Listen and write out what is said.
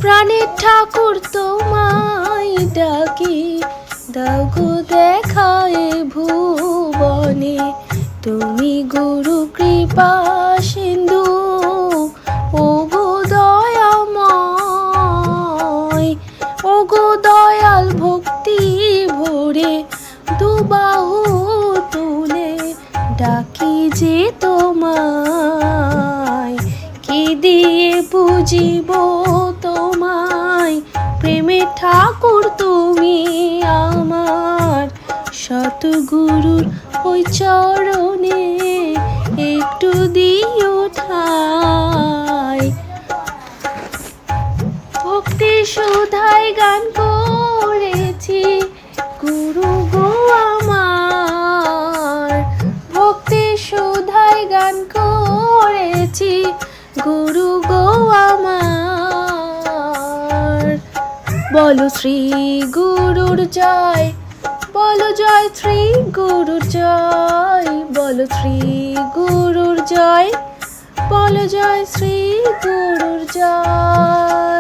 প্রাণের ঠাকুর তোমায় ডাকি, দাও গো দেখায় ভুবনে। তুমি গুরু কৃপা সিন্ধু, ও গো দয়াময়, ও গো দয়াল ভক্তি ভরে দুবাহু তুলে ডাকি যে তোমায়। কি দিয়ে বুঝিব তোমায়, প্রেমের ঠাকুর তুমি আমার। সতগুরুর ওই চরণে একটু দিও ঠাঁই। ভক্তি সুধায় গান করেছি গুরু গো আমার, ভক্তি সুধায় গান করেছি গুরু গো আমার। বলো শ্রী গুরুর জয়, বলো জয় শ্রী গুরুর জয়, বলো শ্রী গুরুর জয়, বলো জয় শ্রী গুরুর জয়।